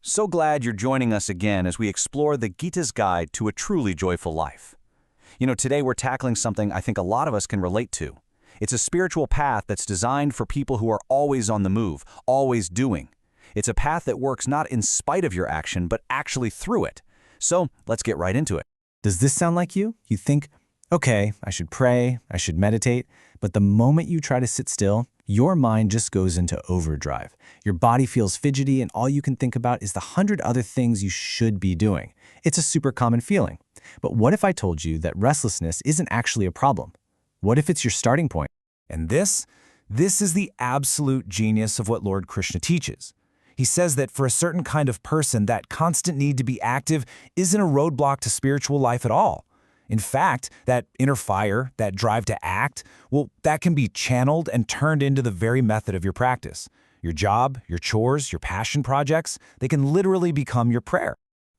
So glad you're joining us again as we explore the Gita's Guide to a Truly Joyful Life. Today we're tackling something I think a lot of us can relate to. It's a spiritual path that's designed for people who are always on the move, always doing. It's a path that works not in spite of your action, but actually through it. So let's get right into it. Does this sound like you? You think, okay, I should pray, I should meditate, but the moment you try to sit still, your mind just goes into overdrive. Your body feels fidgety and all you can think about is the 100 other things you should be doing. It's a super common feeling. But what if I told you that restlessness isn't actually a problem? What if it's your starting point? And this is the absolute genius of what Lord Krishna teaches. He says that for a certain kind of person, that constant need to be active isn't a roadblock to spiritual life at all. In fact, that inner fire, that drive to act, well, that can be channeled and turned into the very method of your practice. Your job, your chores, your passion projects, they can literally become your prayer.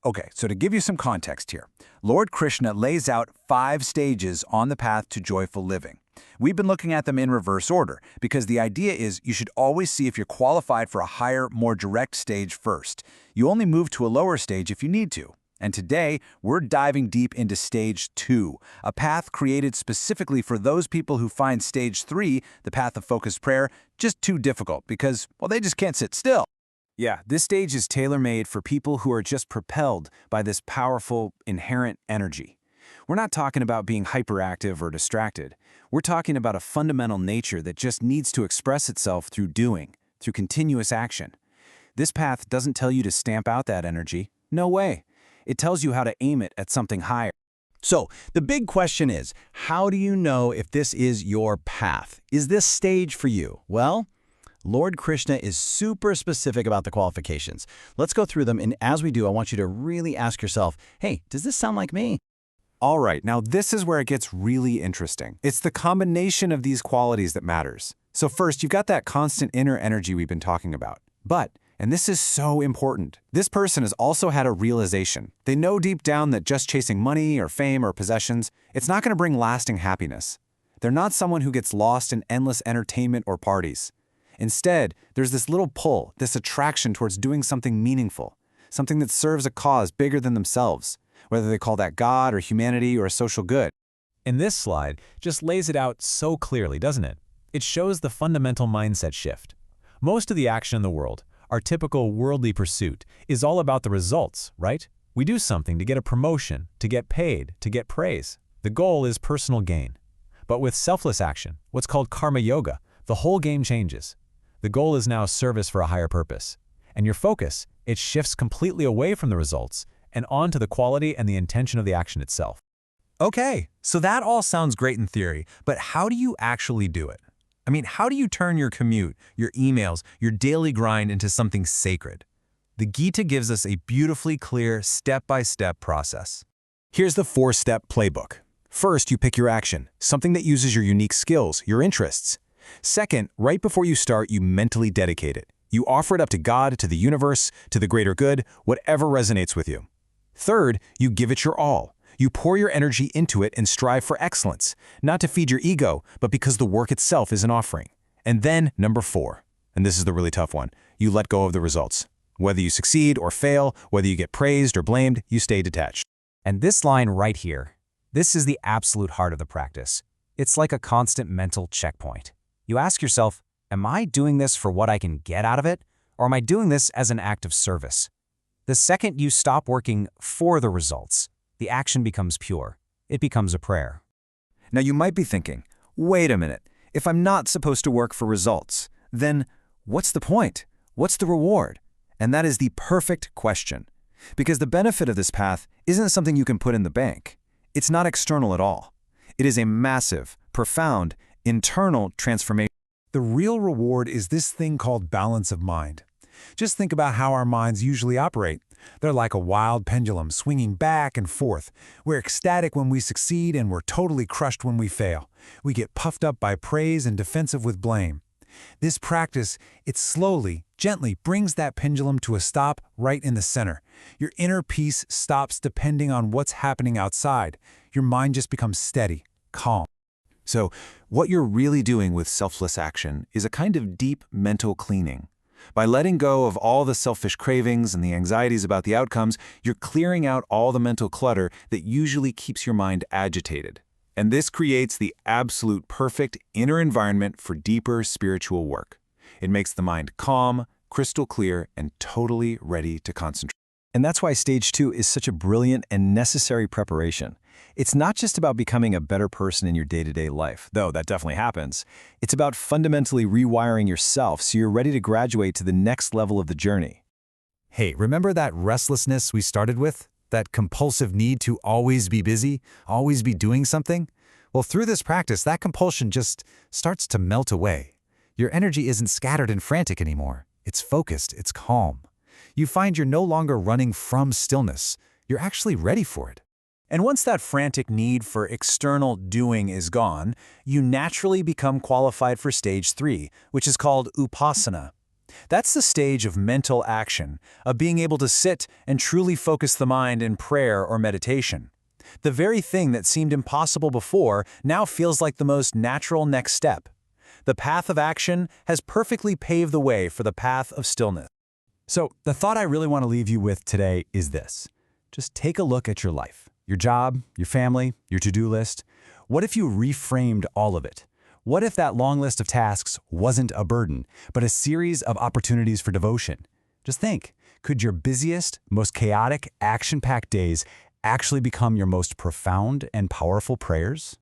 Okay, so to give you some context here, Lord Krishna lays out 5 stages on the path to joyful living. We've been looking at them in reverse order because the idea is you should always see if you're qualified for a higher, more direct stage first. You only move to a lower stage if you need to. And today, we're diving deep into Stage 2, a path created specifically for those people who find Stage 3, the path of focused prayer, just too difficult because, well, they just can't sit still. Yeah, this stage is tailor-made for people who are just propelled by this powerful, inherent energy. We're not talking about being hyperactive or distracted. We're talking about a fundamental nature that just needs to express itself through doing, through continuous action. This path doesn't tell you to stamp out that energy. No way. It tells you how to aim it at something higher. So the big question is, how do you know if this is your path? Is this stage for you? Well, Lord Krishna is super specific about the qualifications. Let's go through them, and as we do, I want you to really ask yourself, hey, does this sound like me? All right, now this is where it gets really interesting. It's the combination of these qualities that matters. So first, you've got that constant inner energy we've been talking about. But, and this is so important, this person has also had a realization. They know deep down that just chasing money or fame or possessions, it's not going to bring lasting happiness. They're not someone who gets lost in endless entertainment or parties. Instead, there's this little pull, this attraction towards doing something meaningful, something that serves a cause bigger than themselves, whether they call that God or humanity or a social good. And this slide just lays it out so clearly, doesn't it? It shows the fundamental mindset shift. Most of the action in the world, our typical worldly pursuit, is all about the results, right? We do something to get a promotion, to get paid, to get praise. The goal is personal gain. But with selfless action, what's called karma yoga, the whole game changes. The goal is now service for a higher purpose. And your focus, it shifts completely away from the results and onto the quality and the intention of the action itself. Okay, so that all sounds great in theory, but how do you actually do it? I mean, how do you turn your commute, your emails, your daily grind into something sacred? The Gita gives us a beautifully clear, step-by-step process. Here's the 4-step playbook. First, you pick your action, something that uses your unique skills, your interests. Second, right before you start, you mentally dedicate it. You offer it up to God, to the universe, to the greater good, whatever resonates with you. Third, you give it your all. You pour your energy into it and strive for excellence, not to feed your ego, but because the work itself is an offering. And then, number 4, and this is the really tough one, you let go of the results. Whether you succeed or fail, whether you get praised or blamed, you stay detached. And this line right here, this is the absolute heart of the practice. It's like a constant mental checkpoint. You ask yourself, am I doing this for what I can get out of it, or am I doing this as an act of service? The second you stop working for the results, the action becomes pure. It becomes a prayer. Now you might be thinking, wait a minute, if I'm not supposed to work for results, then what's the point? What's the reward? And that is the perfect question. Because the benefit of this path isn't something you can put in the bank. It's not external at all. It is a massive, profound, internal transformation. The real reward is this thing called balance of mind. Just think about how our minds usually operate. They're like a wild pendulum swinging back and forth. We're ecstatic when we succeed and we're totally crushed when we fail. We get puffed up by praise and defensive with blame. This practice, it slowly, gently brings that pendulum to a stop right in the center. Your inner peace stops depending on what's happening outside. Your mind just becomes steady, calm. So what you're really doing with selfless action is a kind of deep mental cleaning. By letting go of all the selfish cravings and the anxieties about the outcomes, you're clearing out all the mental clutter that usually keeps your mind agitated. And this creates the absolute perfect inner environment for deeper spiritual work. It makes the mind calm, crystal clear, and totally ready to concentrate. And that's why stage 2 is such a brilliant and necessary preparation. It's not just about becoming a better person in your day-to-day life, though that definitely happens. It's about fundamentally rewiring yourself so you're ready to graduate to the next level of the journey. Hey, remember that restlessness we started with? That compulsive need to always be busy, always be doing something? Well, through this practice, that compulsion just starts to melt away. Your energy isn't scattered and frantic anymore. It's focused, it's calm. You find you're no longer running from stillness. You're actually ready for it. And once that frantic need for external doing is gone, you naturally become qualified for stage 3, which is called Upasana. That's the stage of mental action, of being able to sit and truly focus the mind in prayer or meditation. The very thing that seemed impossible before now feels like the most natural next step. The path of action has perfectly paved the way for the path of stillness. So, the thought I really want to leave you with today is this. Just take a look at your life, your job, your family, your to-do list. What if you reframed all of it? What if that long list of tasks wasn't a burden, but a series of opportunities for devotion? Just think, could your busiest, most chaotic, action-packed days actually become your most profound and powerful prayers?